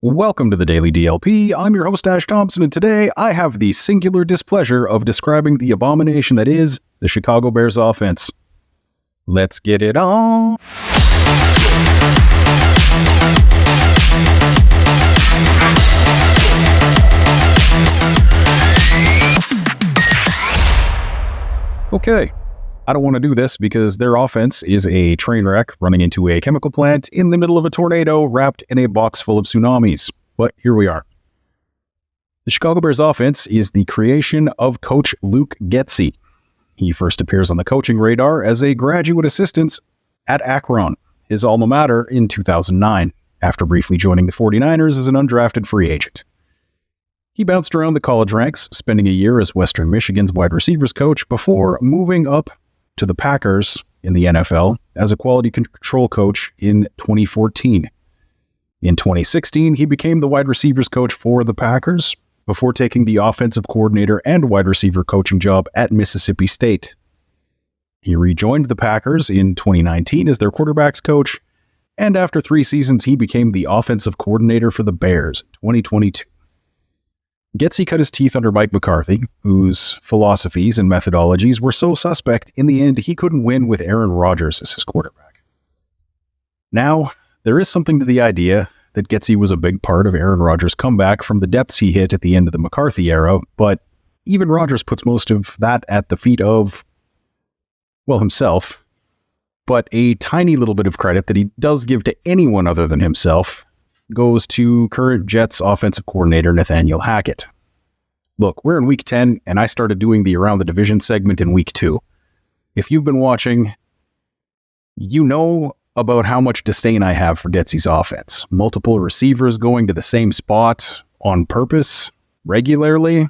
Welcome to the Daily DLP. I'm your host, Thompson, and today I have the singular displeasure of describing the abomination that is the Chicago Bears offense. Let's get it on. Okay, I don't want to do this because their offense is a train wreck running into a chemical plant in the middle of a tornado wrapped in a box full of tsunamis. But here we are. The Chicago Bears offense is the creation of Coach Luke Getsy. He first appears on the coaching radar as a graduate assistant at Akron, his alma mater, in 2009, after briefly joining the 49ers as an undrafted free agent. He bounced around the college ranks, spending a year as Western Michigan's wide receivers coach before moving up to the Packers in the NFL as a quality control coach in 2014. In 2016, he became the wide receivers coach for the Packers before taking the offensive coordinator and wide receiver coaching job at Mississippi State. He rejoined the Packers in 2019 as their quarterbacks coach, and after 3 seasons, he became the offensive coordinator for the Bears in 2022. Getsy cut his teeth under Mike McCarthy, whose philosophies and methodologies were so suspect in the end he couldn't win with Aaron Rodgers as his quarterback. Now, there is something to the idea that Getsy was a big part of Aaron Rodgers' comeback from the depths he hit at the end of the McCarthy era, but even Rodgers puts most of that at the feet of, well, himself. But a tiny little bit of credit that he does give to anyone other than himself goes to current Jets offensive coordinator Nathaniel Hackett. Look, we're in week 10, and I started doing the Around the Division segment in week 2. If you've been watching, you know about how much disdain I have for Getsy's offense. Multiple receivers going to the same spot on purpose, regularly.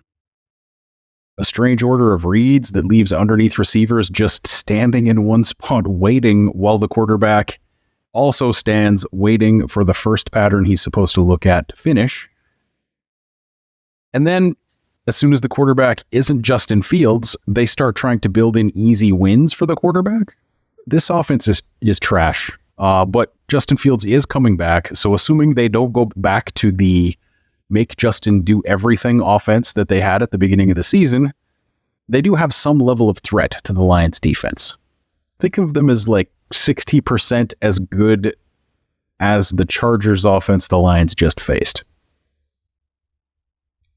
A strange order of reads that leaves underneath receivers just standing in one spot waiting while the quarterback also stands waiting for the first pattern he's supposed to look at to finish. And then, as soon as the quarterback isn't Justin Fields, they start trying to build in easy wins for the quarterback. This offense is trash, but Justin Fields is coming back, so assuming they don't go back to the make Justin do everything offense that they had at the beginning of the season, they do have some level of threat to the Lions defense. Think of them as like 60% as good as the Chargers offense the Lions just faced.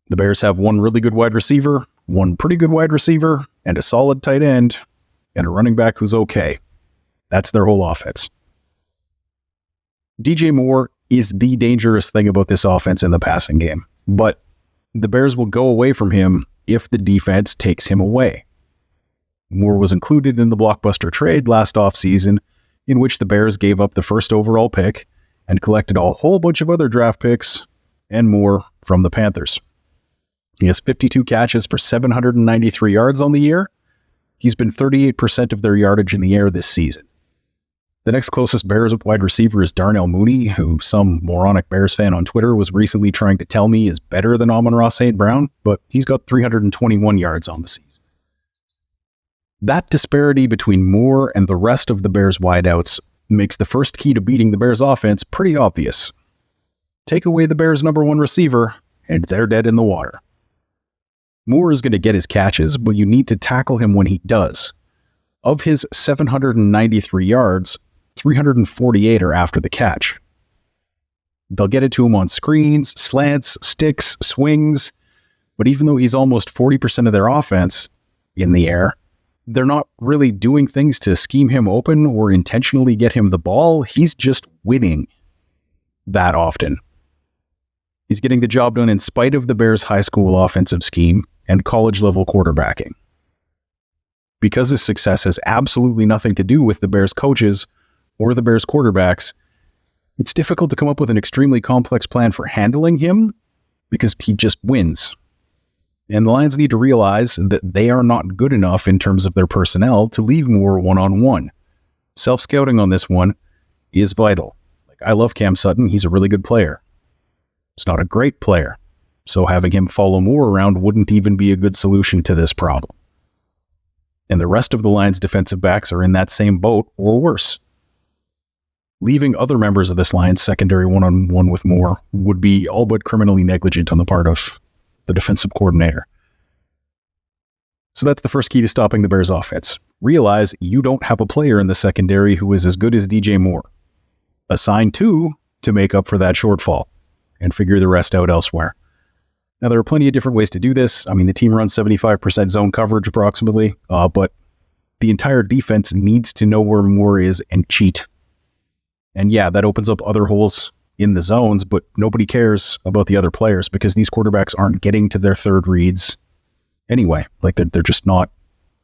The Bears have one really good wide receiver, one pretty good wide receiver, and a solid tight end, and a running back who's okay. That's their whole offense. DJ Moore is the dangerous thing about this offense in the passing game, but the Bears will go away from him if the defense takes him away. Moore was included in the blockbuster trade last offseason, in which the Bears gave up the first overall pick and collected a whole bunch of other draft picks and more from the Panthers. He has 52 catches for 793 yards on the year. He's been 38% of their yardage in the air this season. The next closest Bears wide receiver is Darnell Mooney, who some moronic Bears fan on Twitter was recently trying to tell me is better than Amon-Ra St. Brown, but he's got 321 yards on the season. That disparity between Moore and the rest of the Bears wideouts makes the first key to beating the Bears offense pretty obvious. Take away the Bears' number 1 receiver, and they're dead in the water. Moore is going to get his catches, but you need to tackle him when he does. Of his 793 yards, 348 are after the catch. They'll get it to him on screens, slants, sticks, swings, but even though he's almost 40% of their offense in the air, they're not really doing things to scheme him open or intentionally get him the ball. He's just winning that often. He's getting the job done in spite of the Bears' high school offensive scheme and college-level quarterbacking. Because his success has absolutely nothing to do with the Bears' coaches or the Bears' quarterbacks, it's difficult to come up with an extremely complex plan for handling him because he just wins. And the Lions need to realize that they are not good enough in terms of their personnel to leave Moore one-on-one. Self-scouting on this one is vital. I love Cam Sutton. He's a really good player. He's not a great player. So having him follow Moore around wouldn't even be a good solution to this problem. And the rest of the Lions' defensive backs are in that same boat or worse. Leaving other members of this Lions secondary one-on-one with Moore would be all but criminally negligent on the part of the defensive coordinator. So that's the first key to stopping the Bears' offense. Realize you don't have a player in the secondary who is as good as DJ Moore. Assign two to make up for that shortfall and figure the rest out elsewhere. Now, there are plenty of different ways to do this. I mean, the team runs 75% zone coverage approximately, but the entire defense needs to know where Moore is and cheat. And yeah, that opens up other holes in the zones, but nobody cares about the other players because these quarterbacks aren't getting to their third reads anyway. Like, they're just not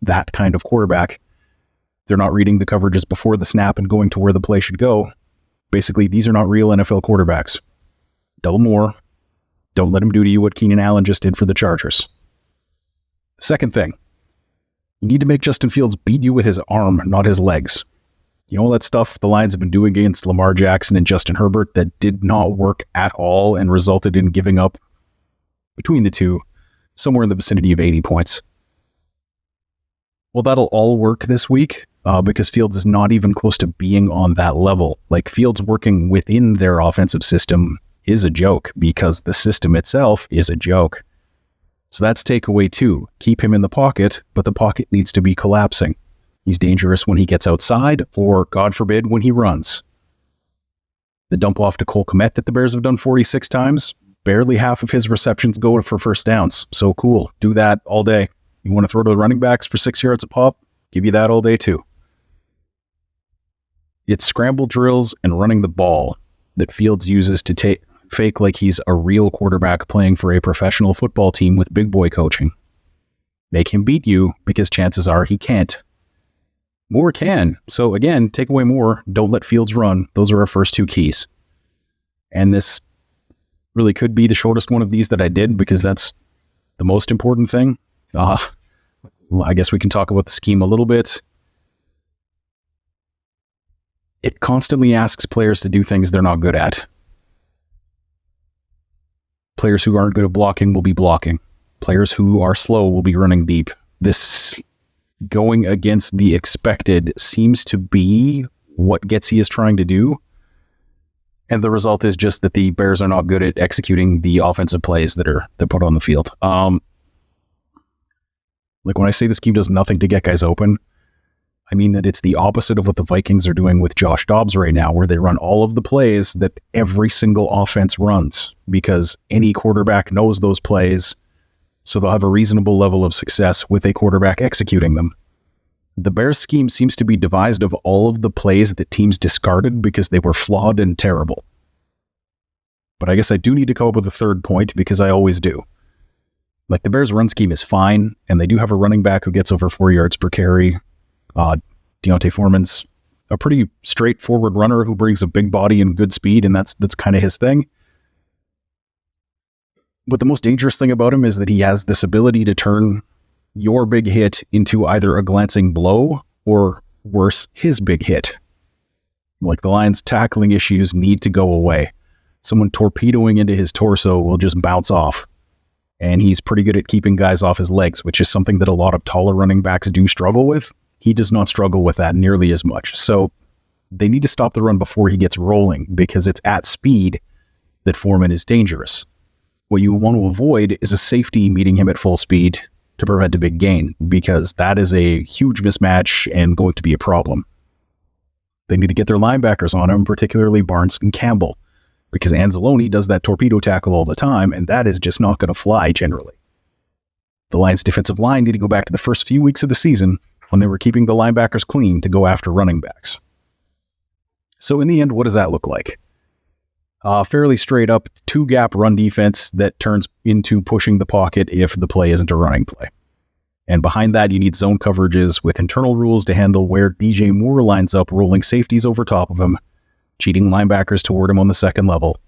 that kind of quarterback. They're not reading the coverages before the snap and going to where the play should go. Basically, these are not real NFL quarterbacks. Double Moore. Don't let him do to you what Keenan Allen just did for the Chargers. Second thing, you need to make Justin Fields beat you with his arm, not his legs. You know all that stuff the Lions have been doing against Lamar Jackson and Justin Herbert that did not work at all and resulted in giving up, between the two, somewhere in the vicinity of 80 points. Well, that'll all work this week because Fields is not even close to being on that level. Like, Fields working within their offensive system is a joke because the system itself is a joke. So that's takeaway 2. Keep him in the pocket, but the pocket needs to be collapsing. He's dangerous when he gets outside or, God forbid, when he runs. The dump off to Cole Kmet that the Bears have done 46 times, barely half of his receptions go for first downs. So cool. Do that all day. You want to throw to the running backs for 6 yards a pop? Give you that all day too. It's scramble drills and running the ball that Fields uses to fake like he's a real quarterback playing for a professional football team with big boy coaching. Make him beat you because chances are he can't. Moore can. So again, take away Moore. Don't let Fields run. Those are our first 2 keys. And this really could be the shortest one of these that I did because that's the most important thing. I guess we can talk about the scheme a little bit. It constantly asks players to do things they're not good at. Players who aren't good at blocking will be blocking. Players who are slow will be running deep. This going against the expected seems to be what Getsy is trying to do. And the result is just that the Bears are not good at executing the offensive plays they're put on the field. Like, when I say the scheme does nothing to get guys open, I mean that it's the opposite of what the Vikings are doing with Josh Dobbs right now, where they run all of the plays that every single offense runs because any quarterback knows those plays, so they'll have a reasonable level of success with a quarterback executing them. The Bears scheme seems to be devised of all of the plays that teams discarded because they were flawed and terrible. But I guess I do need to come up with a third point because I always do. Like, the Bears' run scheme is fine, and they do have a running back who gets over 4 yards per carry. Deontay Foreman's a pretty straightforward runner who brings a big body and good speed, and that's kind of his thing. But the most dangerous thing about him is that he has this ability to turn your big hit into either a glancing blow or, worse, his big hit. Like, the Lions' tackling issues need to go away. Someone torpedoing into his torso will just bounce off. And he's pretty good at keeping guys off his legs, which is something that a lot of taller running backs do struggle with. He does not struggle with that nearly as much. So they need to stop the run before he gets rolling because it's at speed that Foreman is dangerous. What you want to avoid is a safety meeting him at full speed to prevent a big gain because that is a huge mismatch and going to be a problem. They need to get their linebackers on him, particularly Barnes and Campbell, because Anzalone does that torpedo tackle all the time, and that is just not going to fly generally. The Lions' defensive line need to go back to the first few weeks of the season when they were keeping the linebackers clean to go after running backs. So in the end, what does that look like? Fairly straight up 2-gap run defense that turns into pushing the pocket if the play isn't a running play. And behind that, you need zone coverages with internal rules to handle where DJ Moore lines up, rolling safeties over top of him, cheating linebackers toward him on the second level,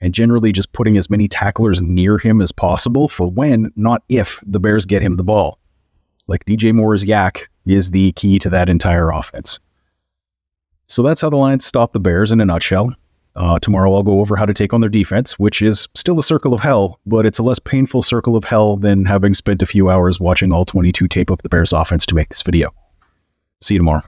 and generally just putting as many tacklers near him as possible for when, not if, the Bears get him the ball. Like, DJ Moore's yak is the key to that entire offense. So that's how the Lions stop the Bears in a nutshell. Tomorrow I'll go over how to take on their defense, which is still a circle of hell, but it's a less painful circle of hell than having spent a few hours watching all 22 tape of the Bears offense to make this video. See you tomorrow.